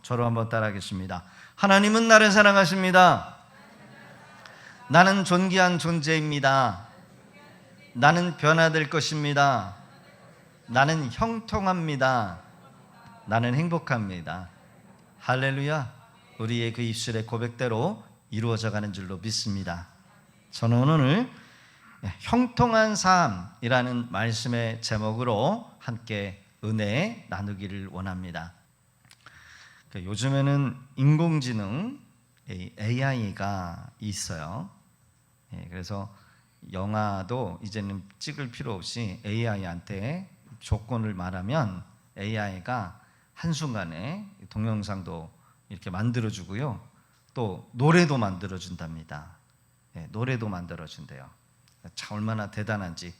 저로 한번 따라하겠습니다. 하나님은 나를 사랑하십니다. 나는 존귀한 존재입니다. 나는 변화될 것입니다. 나는 형통합니다. 나는 행복합니다. 할렐루야. 우리의 그 입술의 고백대로 이루어져 가는 줄로 믿습니다. 저는 오늘 형통한 삶이라는 말씀의 제목으로 함께 은혜 나누기를 원합니다. 요즘에는 인공지능 AI가 있어요. 그래서 영화도 이제는 찍을 필요 없이 AI한테 조건을 말하면 AI가 한순간에 동영상도 이렇게 만들어주고요, 또 노래도 만들어준답니다. 노래도 만들어준대요. 참 얼마나 대단한지.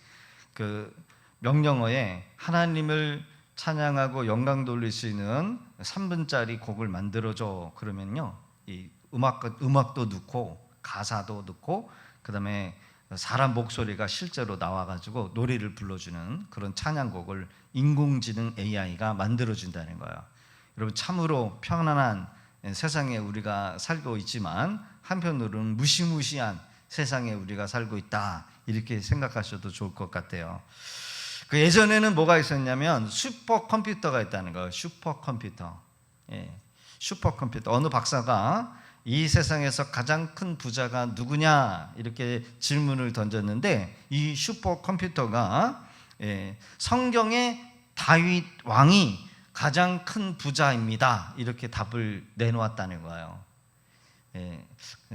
그 명령어에 하나님을 찬양하고 영광 돌릴 수 있는 3분짜리 곡을 만들어줘 그러면요, 이 음악도 넣고 가사도 넣고 그다음에 사람 목소리가 실제로 나와가지고 노래를 불러주는 그런 찬양곡을 인공지능 AI가 만들어준다는 거예요. 여러분, 참으로 편안한 세상에 우리가 살고 있지만 한편으로는 무시무시한 세상에 우리가 살고 있다, 이렇게 생각하셔도 좋을 것 같아요. 그 예전에는 뭐가 있었냐면 슈퍼컴퓨터가 있다는 거예요. 슈퍼컴퓨터. 슈퍼컴퓨터. 어느 박사가 이 세상에서 가장 큰 부자가 누구냐 이렇게 질문을 던졌는데, 이 슈퍼컴퓨터가 성경의 다윗 왕이 가장 큰 부자입니다, 이렇게 답을 내놓았다는 거예요.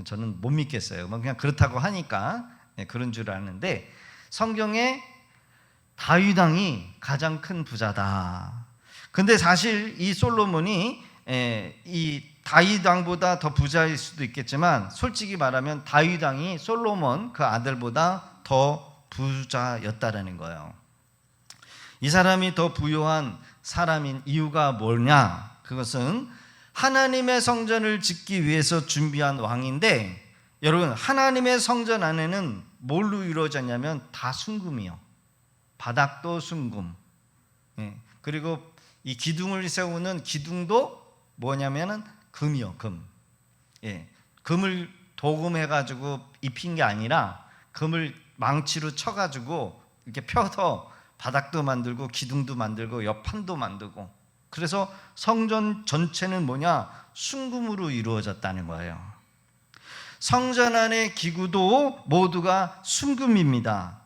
저는 못 믿겠어요. 그냥 그렇다고 하니까 그런 줄 아는데, 성경에 다윗 왕이 가장 큰 부자다. 근데 사실 이 솔로몬이 이 다윗 왕보다 더 부자일 수도 있겠지만, 솔직히 말하면 다윗 왕이 솔로몬 그 아들보다 더 부자였다라는 거예요. 이 사람이 더 부유한 사람인 이유가 뭐냐? 그것은 하나님의 성전을 짓기 위해서 준비한 왕인데, 여러분, 하나님의 성전 안에는 뭘로 이루어졌냐면 다 순금이요. 바닥도 순금. 그리고 이 기둥을 세우는 기둥도 뭐냐면은 금이요, 금. 금을 도금해가지고 입힌 게 아니라 금을 망치로 쳐가지고 이렇게 펴서 바닥도 만들고 기둥도 만들고 옆판도 만들고, 그래서 성전 전체는 뭐냐? 순금으로 이루어졌다는 거예요. 성전 안의 기구도 모두가 순금입니다.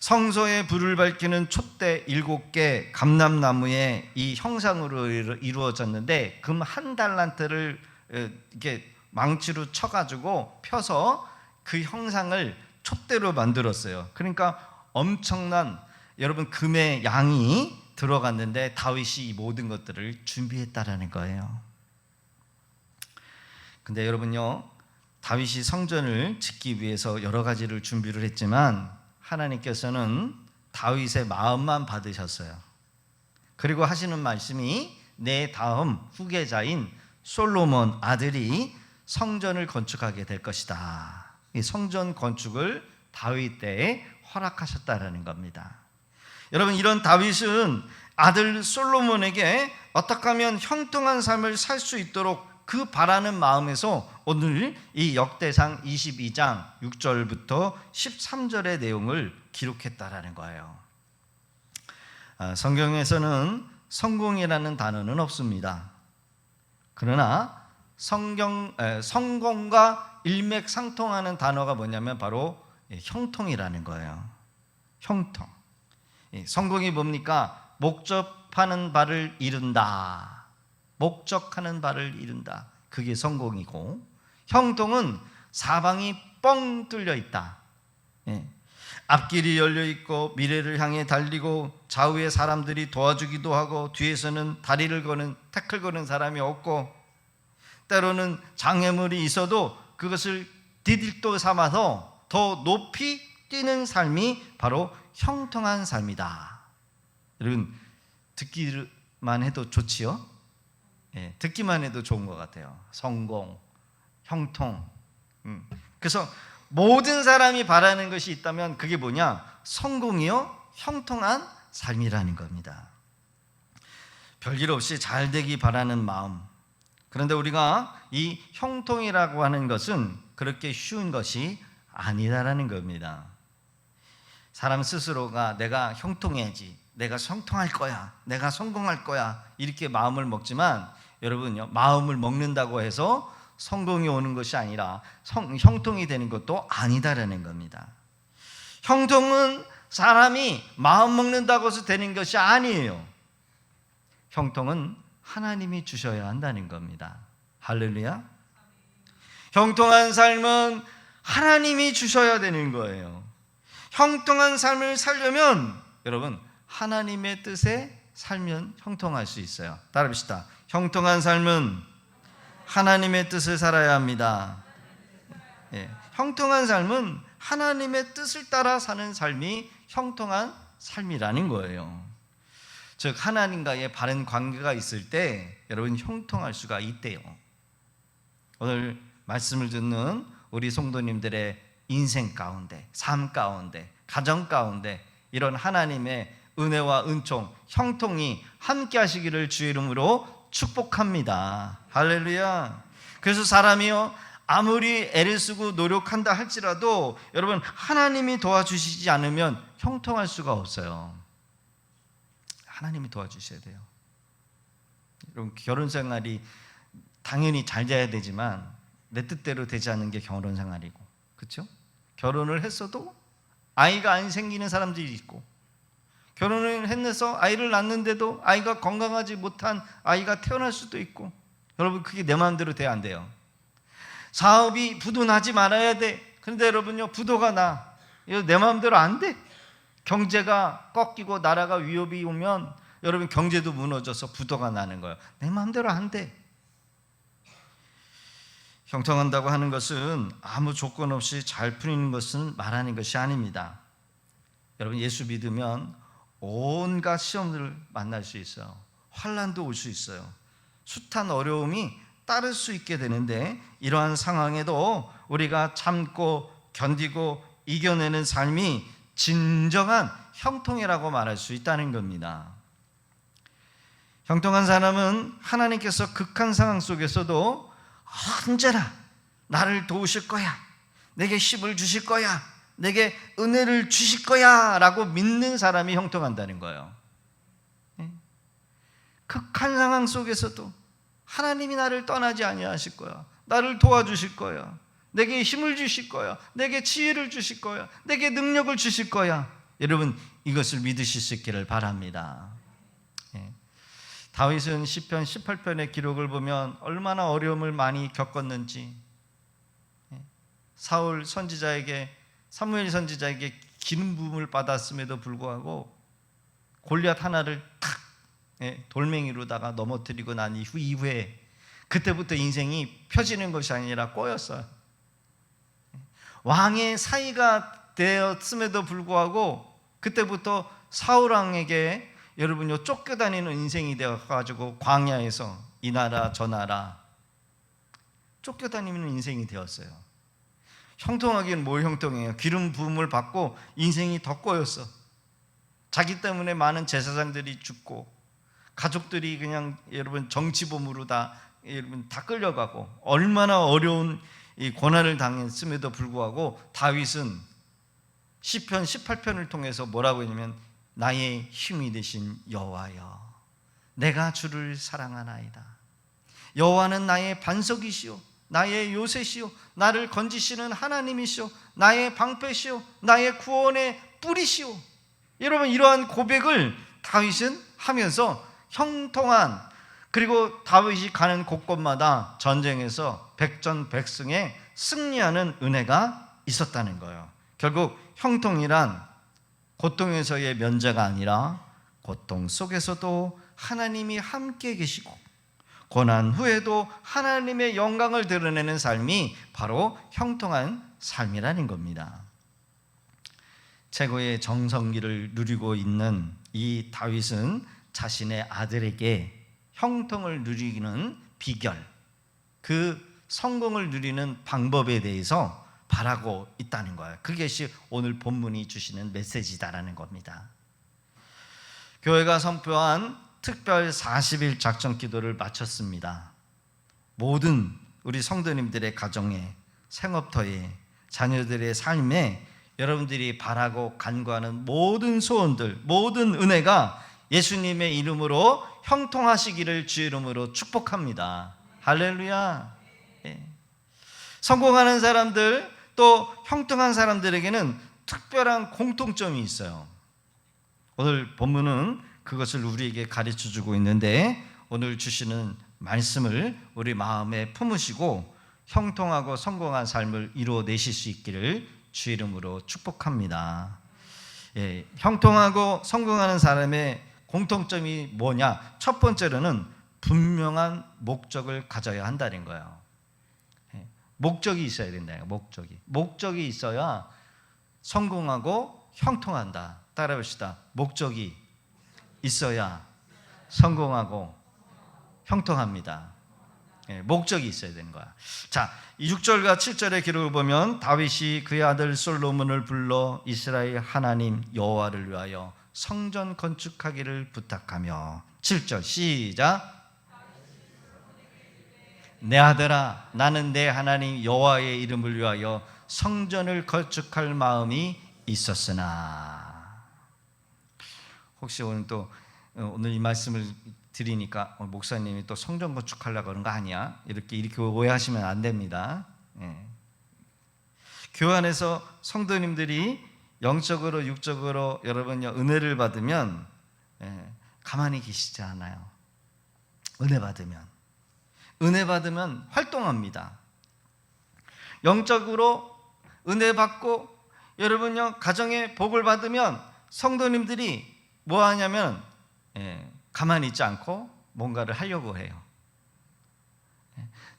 성소에 불을 밝히는 촛대 7개 감람나무의 이 형상으로 이루어졌는데, 금 한 달란트를 이렇게 망치로 쳐가지고 펴서 그 형상을 촛대로 만들었어요. 그러니까 엄청난, 여러분, 금의 양이 들어갔는데 다윗이 이 모든 것들을 준비했다라는 거예요. 근데 여러분요, 다윗이 성전을 짓기 위해서 여러 가지를 준비를 했지만 하나님께서는 다윗의 마음만 받으셨어요. 그리고 하시는 말씀이 내 다음 후계자인 솔로몬 아들이 성전을 건축하게 될 것이다. 이 성전 건축을 다윗 때에 허락하셨다라는 겁니다. 여러분, 이런 다윗은 아들 솔로몬에게 어떻게 하면 형통한 삶을 살 수 있도록 그 바라는 마음에서 오늘 이 역대상 22장 6절부터 13절의 내용을 기록했다라는 거예요. 성경에서는 성공이라는 단어는 없습니다. 그러나 성공과 일맥상통하는 단어가 뭐냐면 바로 형통이라는 거예요. 형통. 성공이 뭡니까? 목적하는 바를 이룬다. 목적하는 바를 이룬다. 그게 성공이고, 형통은 사방이 뻥 뚫려 있다. 앞길이 열려 있고 미래를 향해 달리고 좌우에 사람들이 도와주기도 하고 뒤에서는 다리를 거는 태클 거는 사람이 없고, 때로는 장애물이 있어도 그것을 디딜도 삼아서 더 높이 뛰는 삶이 바로 형통한 삶이다. 여러분, 듣기만 해도 좋지요? 듣기만 해도 좋은 것 같아요. 성공, 형통. 그래서 모든 사람이 바라는 것이 있다면 그게 뭐냐? 성공이요, 형통한 삶이라는 겁니다. 별일 없이 잘 되기 바라는 마음, 그런데 우리가 이 형통이라고 하는 것은 그렇게 쉬운 것이 아니다라는 겁니다. 사람 스스로가 내가 형통해야지, 내가 형통할 거야, 내가 성공할 거야 이렇게 마음을 먹지만 여러분요, 마음을 먹는다고 해서 성공이 오는 것이 아니라 형통이 되는 것도 아니다라는 겁니다. 형통은 사람이 마음 먹는다고 해서 되는 것이 아니에요. 형통은 하나님이 주셔야 한다는 겁니다. 할렐루야. 형통한 삶은 하나님이 주셔야 되는 거예요. 형통한 삶을 살려면 여러분 하나님의 뜻에 살면 형통할 수 있어요. 따라합시다. 형통한 삶은 하나님의 뜻을 살아야 합니다. 예, 형통한 삶은 하나님의 뜻을 따라 사는 삶이 형통한 삶이라는 거예요. 즉 하나님과의 바른 관계가 있을 때 여러분 형통할 수가 있대요. 오늘 말씀을 듣는 우리 성도님들의 인생 가운데, 삶 가운데, 가정 가운데 이런 하나님의 은혜와 은총, 형통이 함께 하시기를 주의 이름으로 축복합니다. 할렐루야. 그래서 사람이요 아무리 애를 쓰고 노력한다 할지라도 여러분 하나님이 도와주시지 않으면 형통할 수가 없어요. 하나님이 도와주셔야 돼요. 여러분 결혼 생활이 당연히 잘 돼야 되지만 내 뜻대로 되지 않는 게 결혼 생활이고, 그렇죠? 결혼을 했어도 아이가 안 생기는 사람들이 있고, 결혼을 해서 아이를 낳는데도 아이가 건강하지 못한 아이가 태어날 수도 있고, 여러분 그게 내 마음대로 돼야 안 돼요. 사업이 부도나지 말아야 돼. 그런데 여러분요 부도가 나. 이거 내 마음대로 안 돼. 경제가 꺾이고 나라가 위협이 오면 여러분 경제도 무너져서 부도가 나는 거예요. 내 마음대로 안 돼. 형통한다고 하는 것은 아무 조건 없이 잘 풀리는 것은 말하는 것이 아닙니다. 여러분 예수 믿으면 온갖 시험들을 만날 수 있어요. 환난도 올 수 있어요. 숱한 어려움이 따를 수 있게 되는데 이러한 상황에도 우리가 참고 견디고 이겨내는 삶이 진정한 형통이라고 말할 수 있다는 겁니다. 형통한 사람은 하나님께서 극한 상황 속에서도 언제나 나를 도우실 거야, 내게 힘을 주실 거야, 내게 은혜를 주실 거야 라고 믿는 사람이 형통한다는 거예요. 극한 상황 속에서도 하나님이 나를 떠나지 아니하실 거야, 나를 도와주실 거야, 내게 힘을 주실 거야, 내게 지혜를 주실 거야, 내게 능력을 주실 거야. 여러분 이것을 믿으실 수 있기를 바랍니다. 다윗은 시편 18편의 기록을 보면 얼마나 어려움을 많이 겪었는지, 사무엘 선지자에게 기름 부음을 받았음에도 불구하고 골리앗 하나를 탁 돌멩이로다가 넘어뜨리고 난 이후에 그때부터 인생이 펴지는 것이 아니라 꼬였어요. 왕의 사이가 되었음에도 불구하고 그때부터 사울 왕에게 여러분요 쫓겨다니는 인생이 되어가지고 광야에서 이 나라 저 나라 쫓겨다니는 인생이 되었어요. 형통하기는 뭘 형통해요? 기름 부음을 받고 인생이 더 꼬였어. 자기 때문에 많은 제사장들이 죽고 가족들이 그냥 여러분 정치범으로 다 끌려가고 얼마나 어려운 이 고난을 당했음에도 불구하고 다윗은 시편 18편을 통해서 뭐라고 했냐면 나의 힘이 되신 여호와여 내가 주를 사랑하나이다. 여호와는 나의 반석이시오 나의 요새시오 나를 건지시는 하나님이시오 나의 방패시오 나의 구원의 뿌리시오. 여러분 이러한 고백을 다윗은 하면서 형통한, 그리고 다윗이 가는 곳곳마다 전쟁에서 백전백승에 승리하는 은혜가 있었다는 거예요. 결국 형통이란 고통에서의 면제가 아니라 고통 속에서도 하나님이 함께 계시고 고난 후에도 하나님의 영광을 드러내는 삶이 바로 형통한 삶이라는 겁니다. 최고의 정성기를 누리고 있는 이 다윗은 자신의 아들에게 형통을 누리는 비결, 그 성공을 누리는 방법에 대해서 바라고 있다는 거예요. 그것이 오늘 본문이 주시는 메시지다라는 겁니다. 교회가 선포한 특별 40일 작전 기도를 마쳤습니다. 모든 우리 성도님들의 가정에, 생업터에, 자녀들의 삶에 여러분들이 바라고 간구하는 모든 소원들, 모든 은혜가 예수님의 이름으로 형통하시기를 주의 이름으로 축복합니다. 할렐루야. 성공하는 사람들, 또 형통한 사람들에게는 특별한 공통점이 있어요. 오늘 본문은 그것을 우리에게 가르쳐주고 있는데, 오늘 주시는 말씀을 우리 마음에 품으시고 형통하고 성공한 삶을 이루어내실 수 있기를 주의 이름으로 축복합니다. 형통하고 성공하는 사람의 공통점이 뭐냐? 첫 번째로는 분명한 목적을 가져야 한다는 거예요. 목적이 있어야 된다. 목적이 있어야 성공하고 형통한다. 따라합시다. 목적이 있어야 성공하고 형통합니다. 목적이 있어야 되는 거야. 자, 6절과 7절의 기록을 보면 다윗이 그의 아들 솔로몬을 불러 이스라엘 하나님 여호와를 위하여 성전 건축하기를 부탁하며, 7절 시작. 내 아들아, 나는 내 하나님 여호와의 이름을 위하여 성전을 건축할 마음이 있었으나. 혹시 오늘 이 말씀을 드리니까 목사님이 또 성전 건축하려고 그런 거 아니야? 이렇게 오해하시면 안 됩니다. 교회 안에서 성도님들이 영적으로 육적으로 여러분 은혜를 받으면 가만히 계시지 않아요. 은혜 받으면 활동합니다. 영적으로 은혜 받고 여러분요 가정에 복을 받으면 성도님들이 뭐 하냐면 가만히 있지 않고 뭔가를 하려고 해요.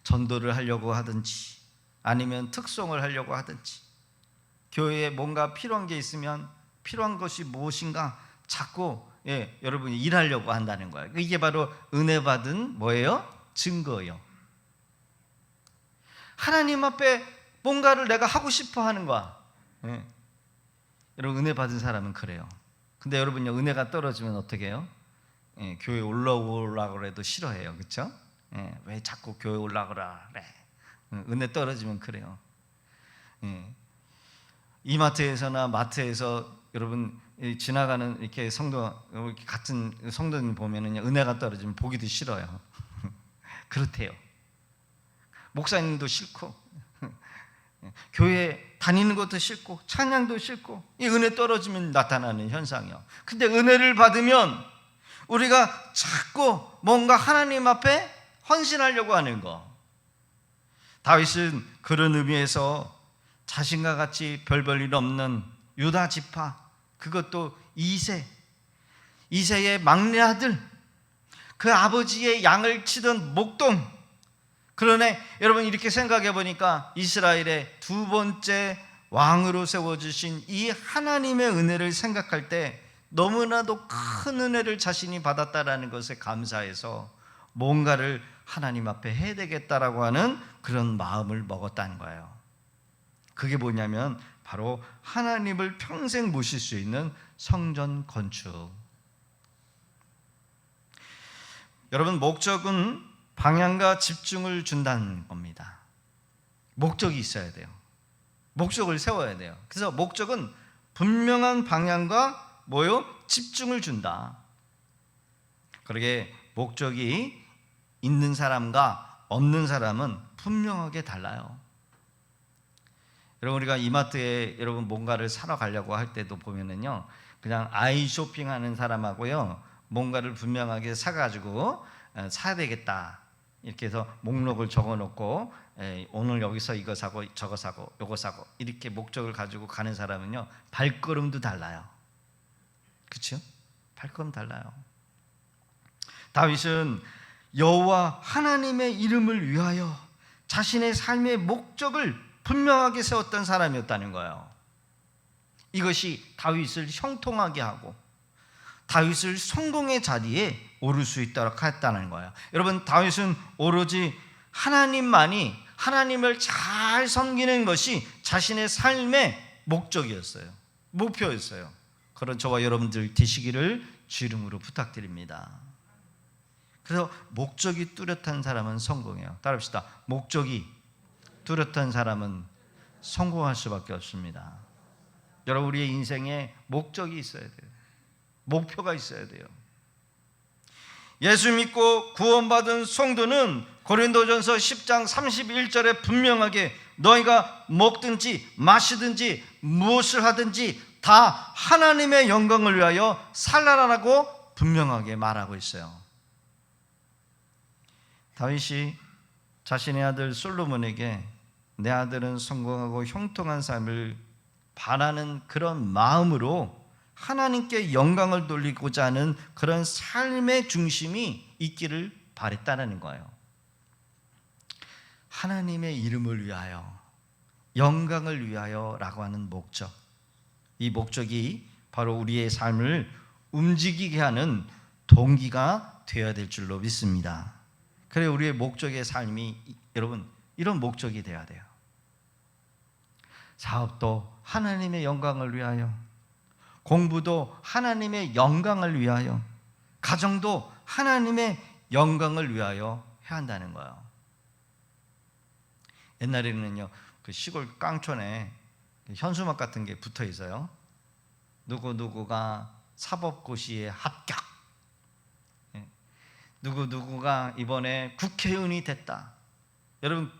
전도를 하려고 하든지 아니면 특송을 하려고 하든지, 교회에 뭔가 필요한 게 있으면 필요한 것이 무엇인가 자꾸 여러분이 일하려고 한다는 거예요. 이게 바로 은혜 받은 뭐예요? 증거예요. 하나님 앞에 뭔가를 내가 하고 싶어 하는 거야. 여러분 은혜 받은 사람은 그래요. 근데 여러분요 은혜가 떨어지면 어떻게 해요? 교회 올라오려고 해도 싫어해요. 그렇죠? 왜 자꾸 교회 올라오라 그래? 은혜 떨어지면 그래요. 이마트에서나 마트에서 여러분 지나가는 이렇게 같은 성도님 보면은 은혜가 떨어지면 보기도 싫어요. 그렇대요. 목사님도 싫고 교회 다니는 것도 싫고 찬양도 싫고, 이 은혜 떨어지면 나타나는 현상이요. 근데 은혜를 받으면 우리가 자꾸 뭔가 하나님 앞에 헌신하려고 하는 거. 다윗은 그런 의미에서 자신과 같이 별 일 없는 유다 지파, 그것도 이새의 막내 아들, 그 아버지의 양을 치던 목동. 그러네 여러분 이렇게 생각해 보니까 이스라엘의 두 번째 왕으로 세워주신 이 하나님의 은혜를 생각할 때 너무나도 큰 은혜를 자신이 받았다라는 것에 감사해서 뭔가를 하나님 앞에 해야 되겠다라고 하는 그런 마음을 먹었다는 거예요. 그게 뭐냐면 바로 하나님을 평생 모실 수 있는 성전 건축. 여러분 목적은 방향과 집중을 준다는 겁니다. 목적이 있어야 돼요. 목적을 세워야 돼요. 그래서 목적은 분명한 방향과 집중을 준다. 그러게 목적이 있는 사람과 없는 사람은 분명하게 달라요. 여러분 우리가 이마트에 여러분 뭔가를 사러 가려고 할 때도 보면은요, 그냥 아이 쇼핑하는 사람하고요 뭔가를 분명하게 사가지고 사야 되겠다 이렇게 해서 목록을 적어놓고 오늘 여기서 이거 사고 저거 사고 요거 사고 이렇게 목적을 가지고 가는 사람은요 발걸음도 달라요. 그렇죠? 발걸음 달라요. 다윗은 여호와 하나님의 이름을 위하여 자신의 삶의 목적을 분명하게 세웠던 사람이었다는 거예요. 이것이 다윗을 형통하게 하고 다윗을 성공의 자리에 오를 수 있도록 했다는 거예요. 여러분 다윗은 오로지 하나님만이, 하나님을 잘 섬기는 것이 자신의 삶의 목적이었어요. 목표였어요. 그런 저와 여러분들 되시기를 주 이름으로 부탁드립니다. 그래서 목적이 뚜렷한 사람은 성공해요. 따라합시다. 목적이 뚜렷한 사람은 성공할 수밖에 없습니다. 여러분, 우리의 인생에 목적이 있어야 돼요. 목표가 있어야 돼요. 예수 믿고 구원받은 성도는 고린도전서 10장 31절에 분명하게 너희가 먹든지 마시든지 무엇을 하든지 다 하나님의 영광을 위하여 살라라고 분명하게 말하고 있어요. 다윗이 자신의 아들 솔로몬에게 내 아들은 성공하고 형통한 삶을 바라는 그런 마음으로 하나님께 영광을 돌리고자 하는 그런 삶의 중심이 있기를 바랬다는 거예요. 하나님의 이름을 위하여, 영광을 위하여라고 하는 목적, 이 목적이 바로 우리의 삶을 움직이게 하는 동기가 되어야 될 줄로 믿습니다. 그래, 우리의 목적의 삶이 여러분 이런 목적이 되어야 돼요. 사업도 하나님의 영광을 위하여, 공부도 하나님의 영광을 위하여, 가정도 하나님의 영광을 위하여 해야 한다는 거예요. 옛날에는요, 그 시골 깡촌에 현수막 같은 게 붙어 있어요. 누구누구가 사법고시에 합격, 누구누구가 이번에 국회의원이 됐다. 여러분,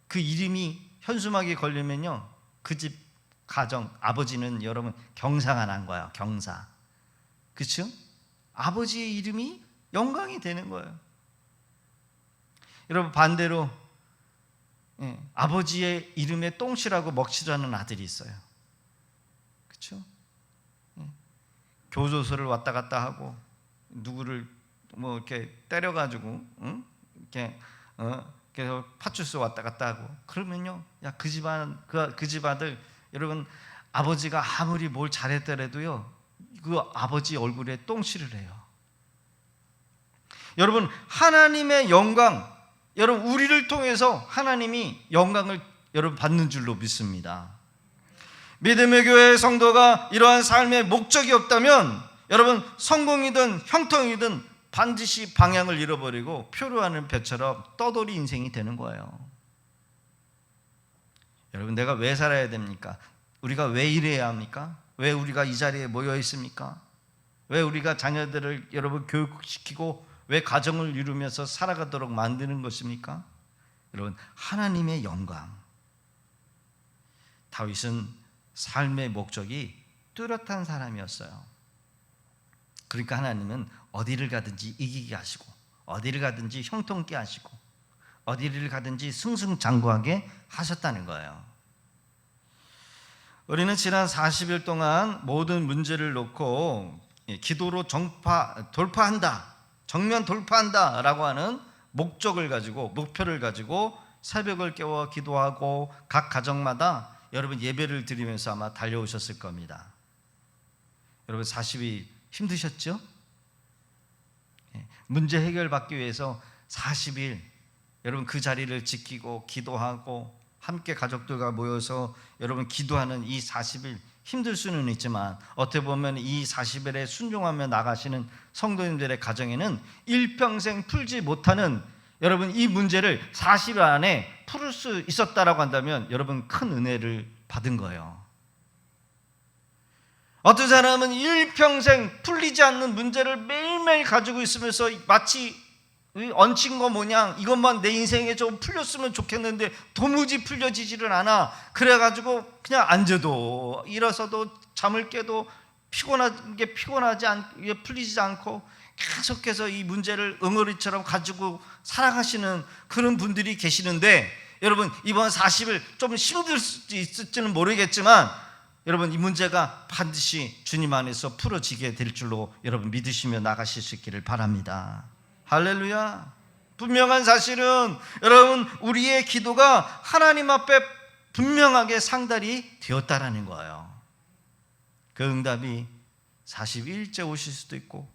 그 이름이 현수막에 걸리면요, 그 집 가정 아버지는 여러분 경사가 난 거예요. 경사. 그렇죠? 아버지의 이름이 영광이 되는 거예요. 여러분, 반대로 아버지의 이름에 똥실하고 먹칠하는 아들이 있어요. 그렇죠? 교도소를 왔다 갔다 하고 누구를 뭐 이렇게 때려가지고 이렇게 그래서 파출소 왔다 갔다 하고 그러면요, 야, 그 집안 그 집 아들, 여러분, 아버지가 아무리 뭘 잘했더라도요, 그 아버지 얼굴에 똥칠을 해요. 여러분, 하나님의 영광, 여러분 우리를 통해서 하나님이 영광을 여러분 받는 줄로 믿습니다. 믿음의 교회 성도가 이러한 삶의 목적이 없다면 여러분 성공이든 형통이든 반드시 방향을 잃어버리고 표류하는 배처럼 떠돌이 인생이 되는 거예요. 여러분, 내가 왜 살아야 됩니까? 우리가 왜 일해야 합니까? 왜 우리가 이 자리에 모여 있습니까? 왜 우리가 자녀들을 여러분 교육시키고 왜 가정을 이루면서 살아가도록 만드는 것입니까? 여러분, 하나님의 영광. 다윗은 삶의 목적이 뚜렷한 사람이었어요. 그러니까 하나님은 어디를 가든지 이기게 하시고, 어디를 가든지 형통케 하시고, 어디를 가든지 승승장구하게 하셨다는 거예요. 우리는 지난 40일 동안 모든 문제를 놓고 기도로 돌파한다, 정면 돌파한다 라고 하는 목적을 가지고, 목표를 가지고 새벽을 깨워 기도하고 각 가정마다 여러분 예배를 드리면서 아마 달려오셨을 겁니다. 여러분 40일 힘드셨죠? 문제 해결받기 위해서 40일 여러분 그 자리를 지키고 기도하고 함께 가족들과 모여서 여러분 기도하는 이 40일 힘들 수는 있지만 어떻게 보면 이 40일에 순종하며 나가시는 성도님들의 가정에는 일평생 풀지 못하는 여러분 이 문제를 40일 안에 풀을 수 있었다라고 한다면 여러분 큰 은혜를 받은 거예요. 어떤 사람은 일평생 풀리지 않는 문제를 매일매일 가지고 있으면서 마치 얹힌 거 모양 이것만 내 인생에 좀 풀렸으면 좋겠는데 도무지 풀려지지를 않아. 그래가지고 그냥 앉아도 일어서도 잠을 깨도 피곤하지 않게 풀리지 않고 계속해서 이 문제를 응어리처럼 가지고 살아가시는 그런 분들이 계시는데 여러분 이번 40일 좀 힘들 수도 있을지는 모르겠지만 여러분 이 문제가 반드시 주님 안에서 풀어지게 될 줄로 여러분 믿으시며 나가실 수 있기를 바랍니다. 할렐루야. 분명한 사실은 여러분 우리의 기도가 하나님 앞에 분명하게 상달이 되었다라는 거예요. 그 응답이 41일째 오실 수도 있고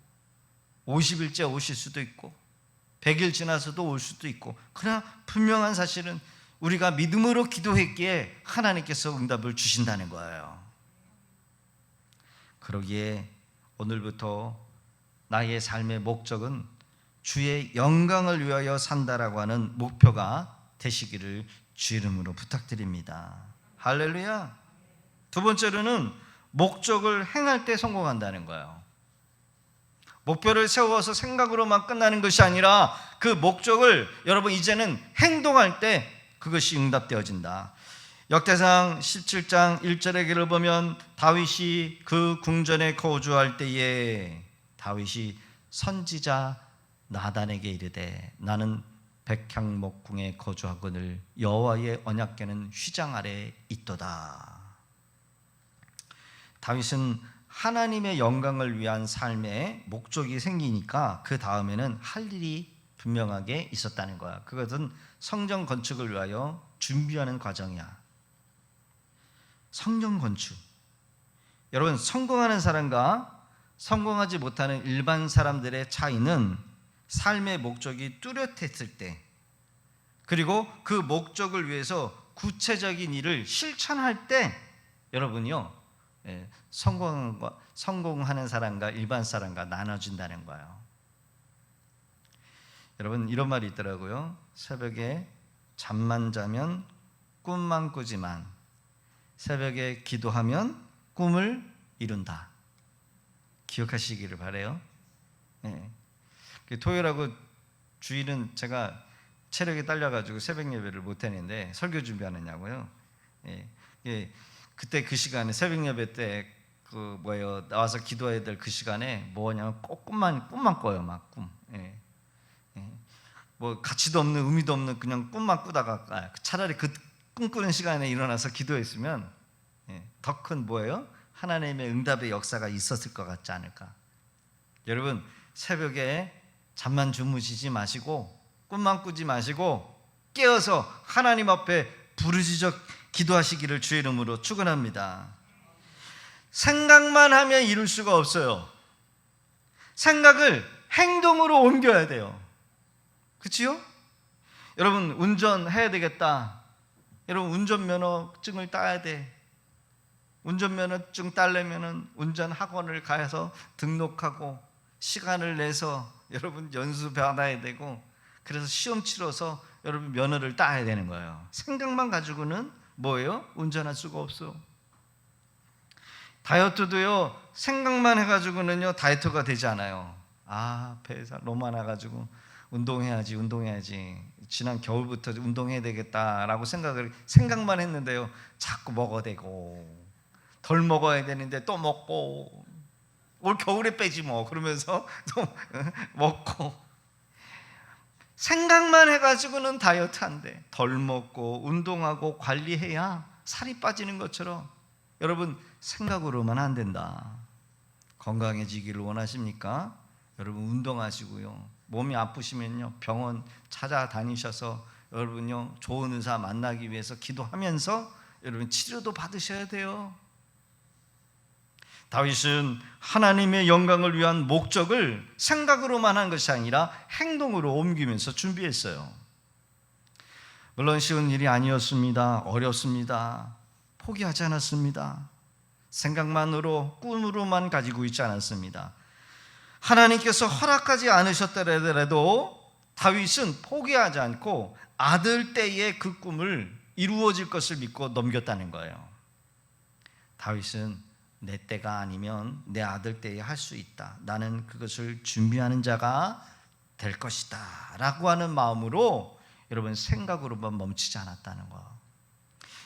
50일째 오실 수도 있고 100일 지나서도 올 수도 있고, 그러나 분명한 사실은 우리가 믿음으로 기도했기에 하나님께서 응답을 주신다는 거예요. 그러기에 오늘부터 나의 삶의 목적은 주의 영광을 위하여 산다라고 하는 목표가 되시기를 주 이름으로 부탁드립니다. 할렐루야. 두 번째로는 목적을 행할 때 성공한다는 거예요. 목표를 세워서 생각으로만 끝나는 것이 아니라 그 목적을 여러분 이제는 행동할 때 그것이 응답되어진다. 역대상 17장 1절의 글을 보면 다윗이 그 궁전에 거주할 때에 다윗이 선지자 나단에게 이르되 나는 백향목궁에 거주하거늘 여호와의 언약궤는 휘장 아래 있도다. 다윗은 하나님의 영광을 위한 삶에 목적이 생기니까 그 다음에는 할 일이 분명하게 있었다는 거야. 그것은 성전 건축을 위하여 준비하는 과정이야. 성전 건축. 여러분, 성공하는 사람과 성공하지 못하는 일반 사람들의 차이는 삶의 목적이 뚜렷했을 때, 그리고 그 목적을 위해서 구체적인 일을 실천할 때 여러분요, 성공하는 사람과 일반 사람과 나눠진다는 거예요. 여러분, 이런 말이 있더라고요. 새벽에 잠만 자면 꿈만 꾸지만 새벽에 기도하면 꿈을 이룬다. 기억하시기를 바라요. 토요일하고 주일은 제가 체력이 딸려가지고 새벽 예배를 못 했는데 설교 준비하느냐고요. 그때 그 시간에 새벽 예배 때 나와서 기도해야 될 그 시간에 뭐냐면 꼭 꿈만 꿔요. 막 꿈. 뭐 가치도 없는 의미도 없는 그냥 꿈만 꾸다가 차라리 그 꿈꾸는 시간에 일어나서 기도했으면 더 큰 뭐예요? 하나님의 응답의 역사가 있었을 것 같지 않을까. 여러분, 새벽에 잠만 주무시지 마시고 꿈만 꾸지 마시고 깨어서 하나님 앞에 부르짖어 기도하시기를 주의 이름으로 축원합니다. 생각만 하면 이룰 수가 없어요. 생각을 행동으로 옮겨야 돼요. 그치요? 여러분, 운전해야 되겠다. 여러분, 운전면허증을 따야 돼. 운전면허증 따려면 운전학원을 가서 등록하고 시간을 내서 여러분 연수 받아야 되고, 그래서 시험 치러서 여러분 면허를 따야 되는 거예요. 생각만 가지고는 뭐예요? 운전할 수가 없어. 다이어트도요, 생각만 해가지고는요 다이어트가 되지 않아요. 배에서 너무 많아가지고 운동해야지 지난 겨울부터 운동해야 되겠다라고 생각만 했는데요 자꾸 먹어대고, 덜 먹어야 되는데 또 먹고, 올 겨울에 빼지 뭐 그러면서 또 먹고. 생각만 해가지고는 다이어트 안 돼. 덜 먹고 운동하고 관리해야 살이 빠지는 것처럼 여러분, 생각으로만 안 된다. 건강해지기를 원하십니까? 여러분, 운동하시고요, 몸이 아프시면요 병원 찾아다니셔서 여러분요 좋은 의사 만나기 위해서 기도하면서 여러분 치료도 받으셔야 돼요. 다윗은 하나님의 영광을 위한 목적을 생각으로만 한 것이 아니라 행동으로 옮기면서 준비했어요. 물론 쉬운 일이 아니었습니다. 어렵습니다. 포기하지 않았습니다. 생각만으로, 꿈으로만 가지고 있지 않았습니다. 하나님께서 허락하지 않으셨더라도 다윗은 포기하지 않고 아들 때에 그 꿈을 이루어질 것을 믿고 넘겼다는 거예요. 다윗은 내 때가 아니면 내 아들 때에 할 수 있다. 나는 그것을 준비하는 자가 될 것이다 라고 하는 마음으로 여러분 생각으로만 멈추지 않았다는 거.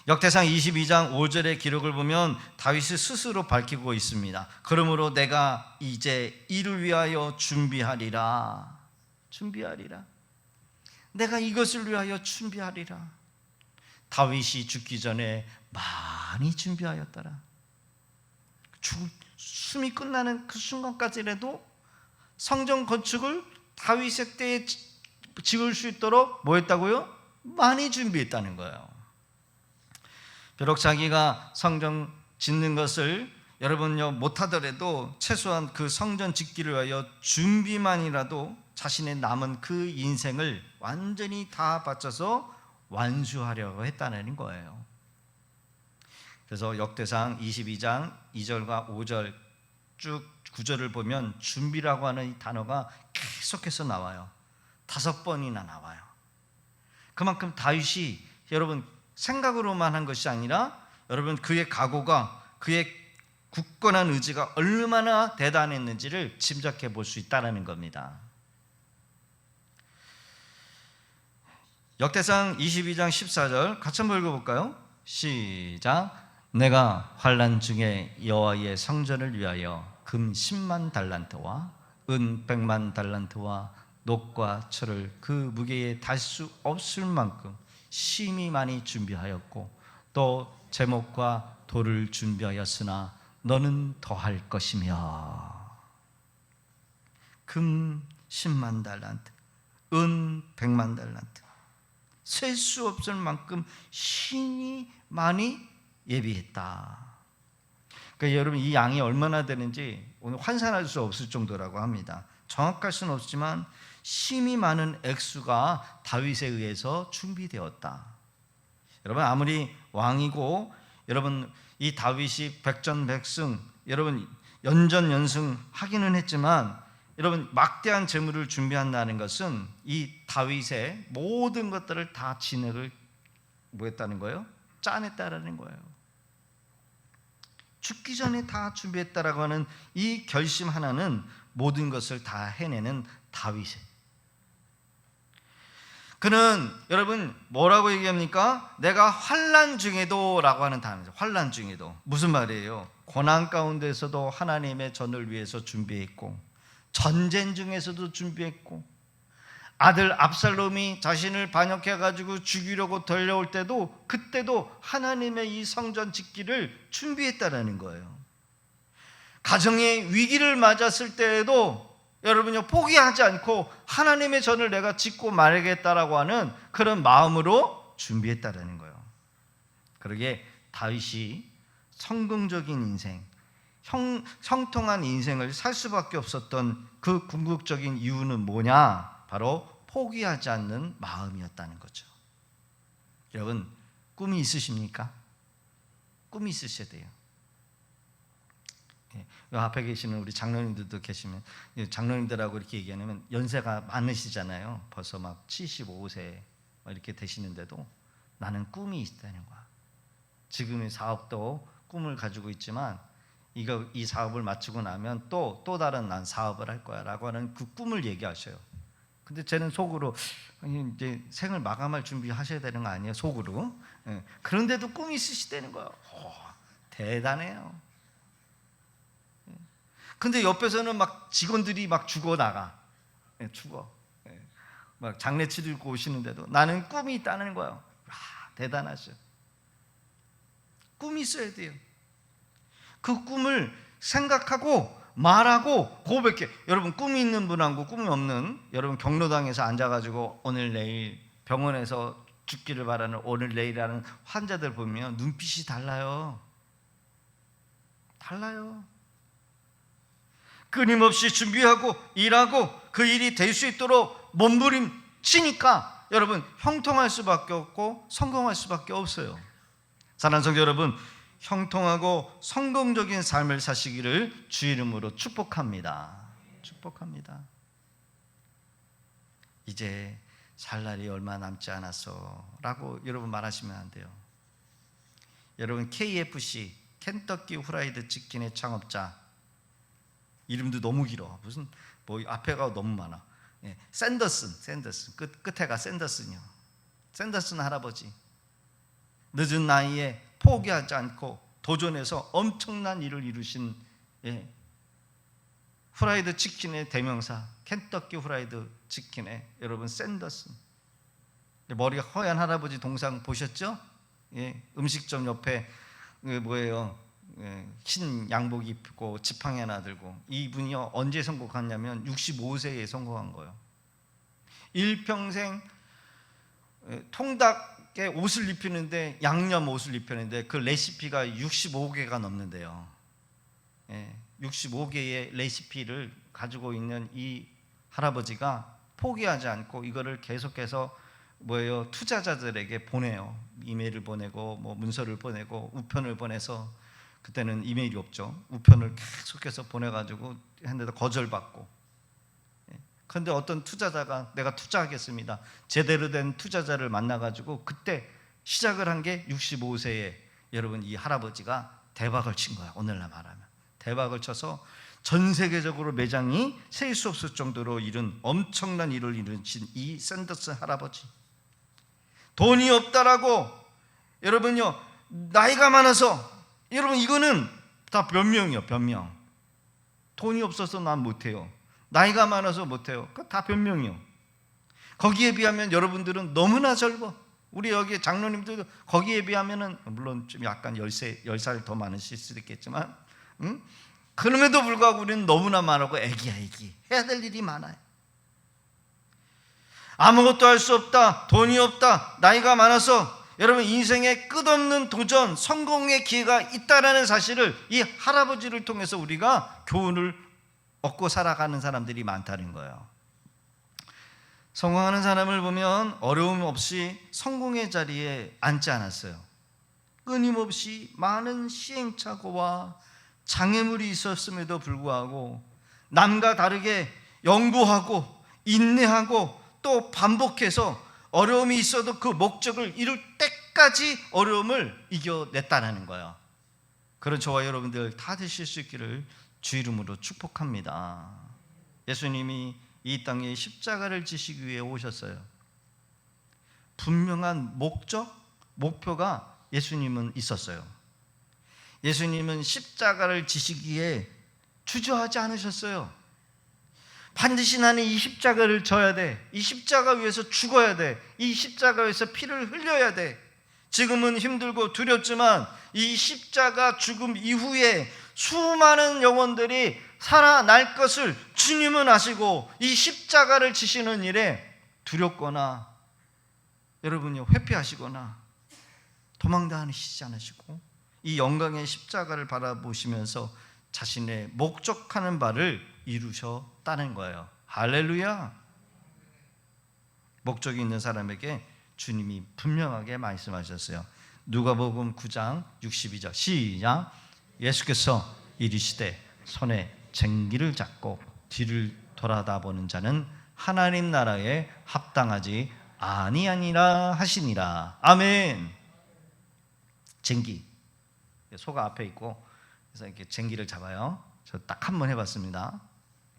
역대상 22장 5절의 기록을 보면 다윗이 스스로 밝히고 있습니다. 그러므로 내가 이제 이를 위하여 준비하리라. 내가 이것을 위하여 준비하리라. 다윗이 죽기 전에 많이 준비하였더라. 숨이 끝나는 그 순간까지라도 성전 건축을 다윗의 때에 지을 수 있도록 뭐 했다고요? 많이 준비했다는 거예요. 비록 자기가 성전 짓는 것을 여러분요 못하더라도 최소한 그 성전 짓기를 위하여 준비만이라도 자신의 남은 그 인생을 완전히 다 바쳐서 완수하려고 했다는 거예요. 그래서 역대상 22장 2절과 5절 쭉 구절을 보면 준비라고 하는 이 단어가 계속해서 나와요. 5번이나 나와요. 그만큼 다윗이 여러분 생각으로만 한 것이 아니라 여러분 그의 각오가, 그의 굳건한 의지가 얼마나 대단했는지를 짐작해 볼 수 있다는 겁니다. 역대상 22장 14절 같이 한번 읽어볼까요? 시작. 내가 환난 중에 여호와의 성전을 위하여 금 10만 달란트와 은 100만 달란트와 녹과 철을 그 무게에 달 수 없을 만큼 심히 많이 준비하였고 또 제목과 돌을 준비하였으나 너는 더할 것이며 금 10만 달란트, 은 100만 달란트, 셀 수 없을 만큼 심히 많이 예비했다. 그러니까 여러분 이 양이 얼마나 되는지 오늘 환산할 수 없을 정도라고 합니다. 정확할 수는 없지만 심히 많은 액수가 다윗에 의해서 준비되었다. 여러분 아무리 왕이고 여러분 이 다윗이 백전백승 여러분 연전연승 하기는 했지만 여러분 막대한 재물을 준비한다는 것은 이 다윗의 모든 것들을 다 진액을 뭐 했다는 거예요? 짜냈다라는 거예요. 죽기 전에 다 준비했다라고 하는 이 결심 하나는 모든 것을 다 해내는 다윗의. 그는 여러분 뭐라고 얘기합니까? 내가 환난 중에도 라고 하는 단어죠. 환난 중에도 무슨 말이에요? 고난 가운데서도 하나님의 전을 위해서 준비했고 전쟁 중에서도 준비했고 아들 압살롬이 자신을 반역해 가지고 죽이려고 달려올 때도 그때도 하나님의 이 성전 짓기를 준비했다라는 거예요. 가정의 위기를 맞았을 때에도 여러분요 포기하지 않고 하나님의 전을 내가 짓고 말겠다라고 하는 그런 마음으로 준비했다라는 거예요. 그러기에 다윗이 성공적인 인생, 형통한 인생을 살 수밖에 없었던 그 궁극적인 이유는 뭐냐? 바로 포기하지 않는 마음이었다는 거죠. 여러분 꿈이 있으십니까? 꿈이 있으셔야 돼요. 앞에 계시는 우리 장로님들도 계시면 장로님들하고 이렇게 얘기하면 연세가 많으시잖아요. 벌써 막 75세 이렇게 되시는데도 나는 꿈이 있다는 거야. 지금의 사업도 꿈을 가지고 있지만 이 사업을 마치고 나면 또 다른 난 사업을 할 거야라고 하는 그 꿈을 얘기하셔요. 근데 쟤는 속으로 이제 생을 마감할 준비하셔야 되는 거 아니에요? 속으로. 그런데도 꿈이 있으시다는 거예요. 대단해요. 근데 옆에서는 막 직원들이 막 죽어나가. 죽어. 막 장례치도 입고 오시는데도 나는 꿈이 있다는 거예요. 대단하죠. 꿈이 있어야 돼요. 그 꿈을 생각하고 말하고 고백해. 여러분 꿈이 있는 분하고 꿈이 없는 여러분 경로당에서 앉아가지고 오늘 내일 병원에서 죽기를 바라는 오늘 내일하는 환자들 보면 눈빛이 달라요. 달라요. 끊임없이 준비하고 일하고 그 일이 될 수 있도록 몸부림치니까 여러분 형통할 수밖에 없고 성공할 수밖에 없어요. 사랑하는 성도 여러분, 형통하고 성공적인 삶을 사시기를 주 이름으로 축복합니다. 축복합니다. 이제 살 날이 얼마 남지 않았어 라고 여러분 말하시면 안 돼요. 여러분 KFC 켄터키 후라이드 치킨의 창업자 이름도 너무 길어. 무슨 뭐 앞에가 너무 많아. 샌더슨 끝에가 샌더슨이요. 샌더슨 할아버지 늦은 나이에 포기하지 않고 도전해서 엄청난 일을 이루신 후라이드 치킨의 대명사 켄터키 후라이드 치킨의 여러분 샌더슨. 머리가 허연 할아버지 동상 보셨죠? 음식점 옆에 뭐예요? 흰 양복 입고 지팡이 하나 들고 이분이요 언제 선곡했냐면 65세에 선곡한 거예요. 일평생 통닭에 옷을 입히는데 양념 옷을 입히는데 그 레시피가 65개가 넘는데요. 65개의 레시피를 가지고 있는 이 할아버지가 포기하지 않고 이거를 계속해서 뭐예요 투자자들에게 보내요. 이메일을 보내고 뭐 문서를 보내고 우편을 보내서 그때는 이메일이 없죠. 우편을 계속해서 보내가지고 했는데 거절받고. 그런데 어떤 투자자가 내가 투자하겠습니다. 제대로 된 투자자를 만나가지고 그때 시작을 한 게 65세에 여러분 이 할아버지가 대박을 친 거야. 오늘날 말하면 대박을 쳐서 전 세계적으로 매장이 셀 수 없을 정도로 이룬 엄청난 일을 이루신 이 샌더슨 할아버지. 돈이 없다라고 여러분요 나이가 많아서 여러분 이거는 다 변명이요. 변명. 돈이 없어서 난 못해요. 나이가 많아서 못해요. 그거 다 변명이요. 거기에 비하면 여러분들은 너무나 젊어. 우리 여기 장로님들도 거기에 비하면은 물론 좀 약간 10살 더 많으실 수도 있겠지만 그럼에도 불구하고 우리는 너무나 많고 애기야 애기. 해야 될 일이 많아요. 아무것도 할 수 없다. 돈이 없다. 나이가 많아서 여러분 인생에 끝없는 도전, 성공의 기회가 있다라는 사실을 이 할아버지를 통해서 우리가 교훈을 얻고 살아가는 사람들이 많다는 거예요. 성공하는 사람을 보면 어려움 없이 성공의 자리에 앉지 않았어요. 끊임없이 많은 시행착오와 장애물이 있었음에도 불구하고 남과 다르게 연구하고 인내하고 또 반복해서 어려움이 있어도 그 목적을 이룰 때까지 어려움을 이겨냈다는 거예요. 그런 저와 여러분들 다 되실 수 있기를 주 이름으로 축복합니다. 예수님이 이 땅에 십자가를 지시기 위해 오셨어요. 분명한 목표가 예수님은 있었어요. 예수님은 십자가를 지시기에 주저하지 않으셨어요. 반드시 나는 이 십자가를 져야 돼. 이 십자가 위에서 죽어야 돼. 이 십자가 위에서 피를 흘려야 돼. 지금은 힘들고 두렵지만 이 십자가 죽음 이후에 수많은 영혼들이 살아날 것을 주님은 아시고 이 십자가를 지시는 일에 두렵거나 여러분이 회피하시거나 도망다니시지 않으시고 이 영광의 십자가를 바라보시면서 자신의 목적하는 바를 이루셨다는 거예요. 할렐루야. 목적이 있는 사람에게 주님이 분명하게 말씀하셨어요. 누가복음 9장 62절 시작. 예수께서 이르시되 손에 쟁기를 잡고 뒤를 돌아다보는 자는 하나님 나라에 합당하지 아니하니라 하시니라. 아멘. 쟁기, 소가 앞에 있고 그래서 이렇게 쟁기를 잡아요. 저 딱 한 번 해봤습니다.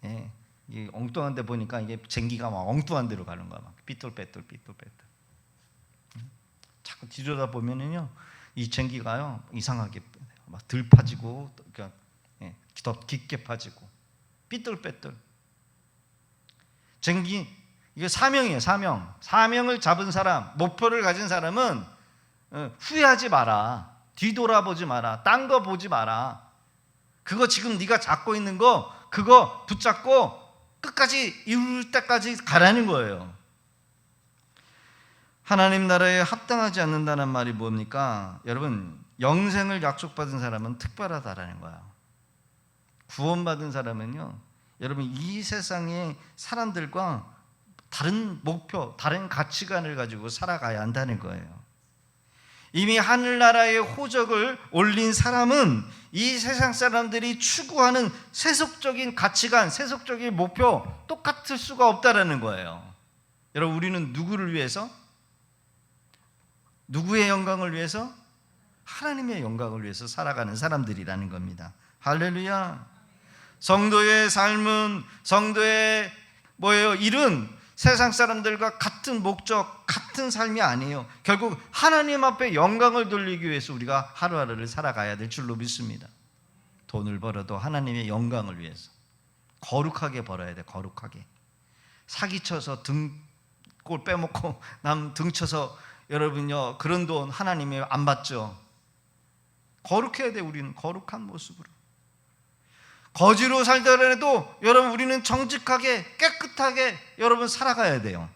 예, 이 엉뚱한 데 보니까 이게 쟁기가 막 엉뚱한 데로 가는 거야. 막 삐뚤빼뚤. 자꾸 뒤돌아 보면은요, 이 쟁기가요 이상하게 막 들 파지고, 그러니까 더 깊게 파지고, 삐뚤빼뚤. 쟁기 이게 사명이에요. 사명을 잡은 사람, 목표를 가진 사람은 후회하지 마라. 뒤돌아보지 마라. 딴 거 보지 마라. 그거 지금 네가 잡고 있는 거 그거 붙잡고 끝까지 이룰 때까지 가라는 거예요. 하나님 나라에 합당하지 않는다는 말이 뭡니까? 여러분, 영생을 약속받은 사람은 특별하다라는 거예요. 구원받은 사람은요, 여러분 이 세상의 사람들과 다른 목표, 다른 가치관을 가지고 살아가야 한다는 거예요. 이미 하늘나라의 호적을 올린 사람은 이 세상 사람들이 추구하는 세속적인 가치관, 세속적인 목표 똑같을 수가 없다라는 거예요. 여러분, 우리는 누구를 위해서? 누구의 영광을 위해서? 하나님의 영광을 위해서 살아가는 사람들이라는 겁니다. 할렐루야. 성도의 삶은, 성도의 일은 세상 사람들과 같은 목적, 같은 삶이 아니에요. 결국 하나님 앞에 영광을 돌리기 위해서 우리가 하루하루를 살아가야 될 줄로 믿습니다. 돈을 벌어도 하나님의 영광을 위해서 거룩하게 벌어야 돼. 거룩하게. 사기쳐서 등골 빼먹고 남 등쳐서 여러분요, 그런 돈 하나님이 안 받죠. 거룩해야 돼. 우리는 거룩한 모습으로. 거지로 살더라도 여러분 우리는 정직하게 깨끗하게 여러분 살아가야 돼요.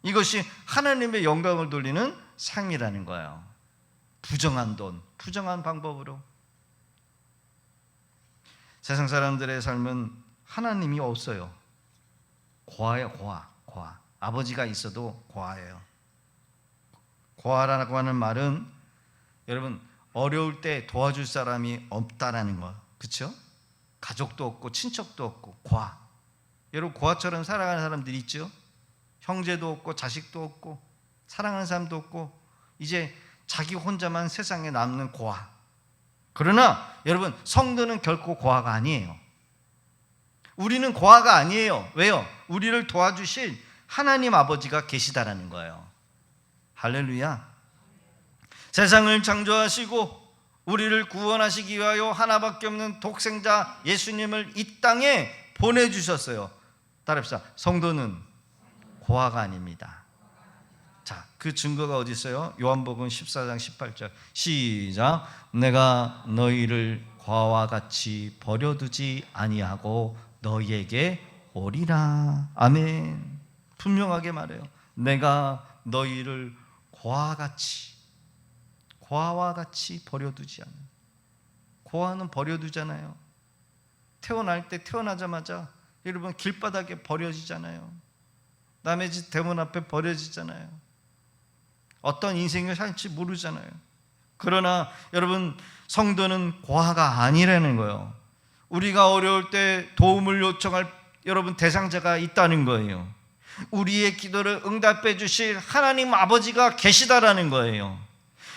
이것이 하나님의 영광을 돌리는 삶이라는 거예요. 부정한 돈, 부정한 방법으로. 세상 사람들의 삶은 하나님이 없어요. 고아예요. 고아. 아버지가 있어도 고아예요. 고아라고 하는 말은 여러분 어려울 때 도와줄 사람이 없다라는 거, 그렇죠? 가족도 없고 친척도 없고 고아. 여러분 고아처럼 살아가는 사람들이 있죠. 형제도 없고 자식도 없고 사랑하는 사람도 없고 이제 자기 혼자만 세상에 남는 고아. 그러나 여러분 성도는 결코 고아가 아니에요. 우리는 고아가 아니에요. 왜요? 우리를 도와주실 하나님 아버지가 계시다라는 거예요. 할렐루야. 세상을 창조하시고 우리를 구원하시기 위하여 하나밖에 없는 독생자 예수님을 이 땅에 보내주셨어요. 따라합시다. 성도는 고아가 아닙니다. 자, 그 증거가 어디 있어요? 요한복음 14장 18절 시작. 내가 너희를 고아와 같이 버려두지 아니하고 너희에게 오리라. 아멘. 분명하게 말해요. 내가 너희를 고아와 같이 버려두지 않아요. 고아는 버려두잖아요. 태어날 때 태어나자마자 여러분 길바닥에 버려지잖아요. 남의 집 대문 앞에 버려지잖아요. 어떤 인생을 살지 모르잖아요. 그러나 여러분 성도는 고아가 아니라는 거예요. 우리가 어려울 때 도움을 요청할 여러분 대상자가 있다는 거예요. 우리의 기도를 응답해 주실 하나님 아버지가 계시다라는 거예요.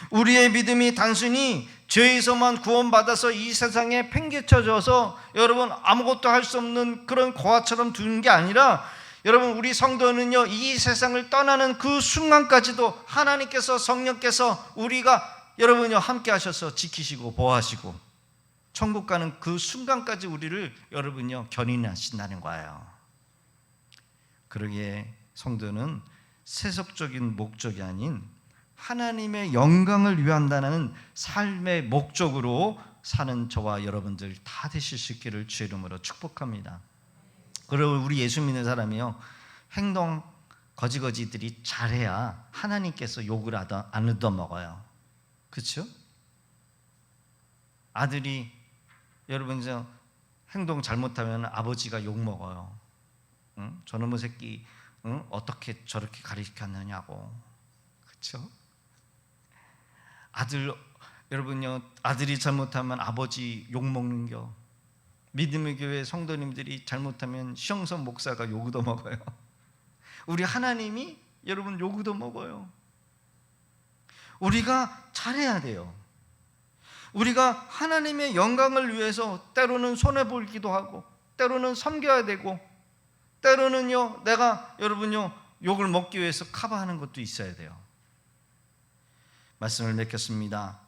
우리의 믿음이 단순히 죄에서만 구원받아서 이 세상에 팽개쳐져서 여러분 아무것도 할 수 없는 그런 고아처럼 두는 게 아니라 여러분 우리 성도는요 이 세상을 떠나는 그 순간까지도 하나님께서 성령께서 우리가 여러분요 함께 하셔서 지키시고 보호하시고 천국 가는 그 순간까지 우리를 여러분요 견인하신다는 거예요. 그러기에 성도는 세속적인 목적이 아닌 하나님의 영광을 위한다는 삶의 목적으로 사는 저와 여러분들 다 되실 수 있기를 주의 이름으로 축복합니다. 그리고 우리 예수 믿는 사람이요 행동 거지거지들이 잘해야 하나님께서 욕을 안 얻어먹어요. 그렇죠? 아들이 여러분 행동 잘못하면 아버지가 욕먹어요. 응? 저놈의 새끼 응? 어떻게 저렇게 가르쳤느냐고. 그렇죠? 여러분요 아들이 잘못하면 아버지 욕먹는겨. 믿음의 교회 성도님들이 잘못하면 시영선 목사가 욕 얻어먹어요. 우리 하나님이 여러분 욕 얻어먹어요. 우리가 잘해야 돼요. 우리가 하나님의 영광을 위해서 때로는 손해보기도 하고 때로는 섬겨야 되고 때로는요 내가 여러분요 욕을 먹기 위해서 커버하는 것도 있어야 돼요. 말씀을 맺겠습니다.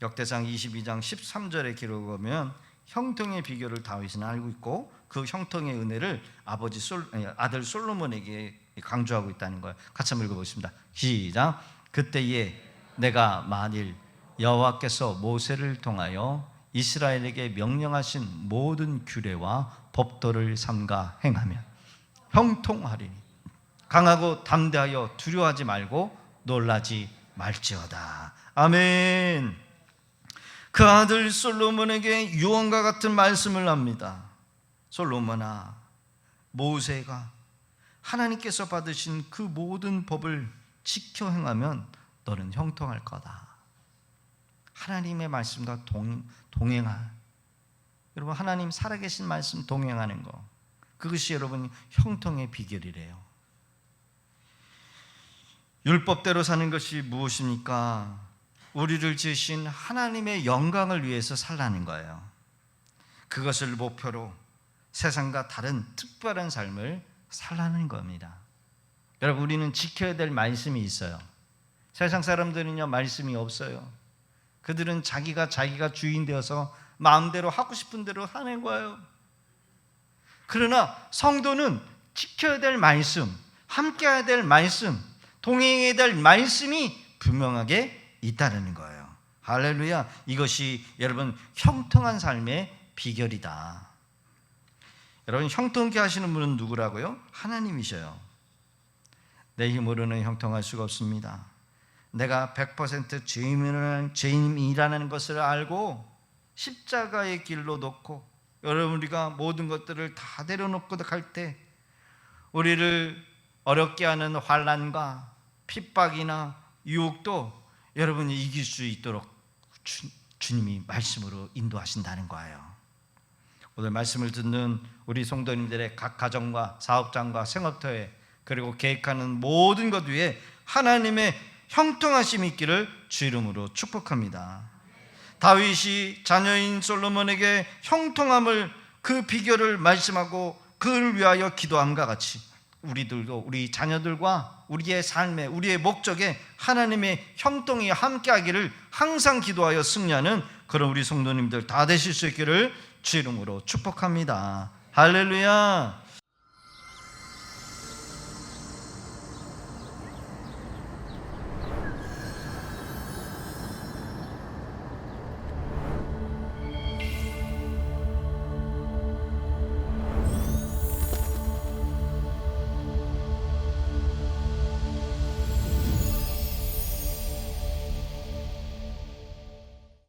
역대상 22장 13절의 기록을 보면 형통의 비결을 다윗은 알고 있고 그 형통의 은혜를 아들 솔로몬에게 강조하고 있다는 거예요. 같이 한번 읽어보겠습니다. 시작. 그때에 내가 만일 여호와께서 모세를 통하여 이스라엘에게 명령하신 모든 규례와 법도를 삼가 행하면 형통하리니 강하고 담대하여 두려워하지 말고 놀라지 말지어다. 아멘. 그 아들 솔로몬에게 유언과 같은 말씀을 합니다. 솔로몬아, 모세가 하나님께서 받으신 그 모든 법을 지켜 행하면 너는 형통할 거다. 하나님의 말씀과 동행할, 여러분 하나님 살아계신 말씀 동행하는 거, 그것이 여러분 형통의 비결이래요. 율법대로 사는 것이 무엇입니까? 우리를 지으신 하나님의 영광을 위해서 살라는 거예요. 그것을 목표로 세상과 다른 특별한 삶을 살라는 겁니다. 여러분 우리는 지켜야 될 말씀이 있어요. 세상 사람들은요 말씀이 없어요. 그들은 자기가 주인 되어서 마음대로 하고 싶은 대로 하는 거예요. 그러나 성도는 지켜야 될 말씀, 함께해야 될 말씀, 동행해야 될 말씀이 분명하게 있다는 거예요. 할렐루야. 이것이 여러분 형통한 삶의 비결이다. 여러분 형통케 하시는 분은 누구라고요? 하나님이셔요. 내 힘으로는 형통할 수가 없습니다. 내가 100% 죄인이라는 것을 알고 십자가의 길로 놓고 여러분 우리가 모든 것들을 다 내려놓고 갈 때 우리를 어렵게 하는 환난과 핍박이나 유혹도 여러분이 이길 수 있도록 주님이 말씀으로 인도하신다는 거예요. 오늘 말씀을 듣는 우리 성도님들의 각 가정과 사업장과 생업터에 그리고 계획하는 모든 것 위에 하나님의 형통하심이 있기를 주 이름으로 축복합니다. 다윗이 자녀인 솔로몬에게 형통함을 그 비결을 말씀하고 그를 위하여 기도함과 같이 우리들도 우리 자녀들과 우리의 삶에 우리의 목적에 하나님의 형통이 함께하기를 항상 기도하여 승리하는 그런 우리 성도님들 다 되실 수 있기를 주 이름으로 축복합니다. 할렐루야.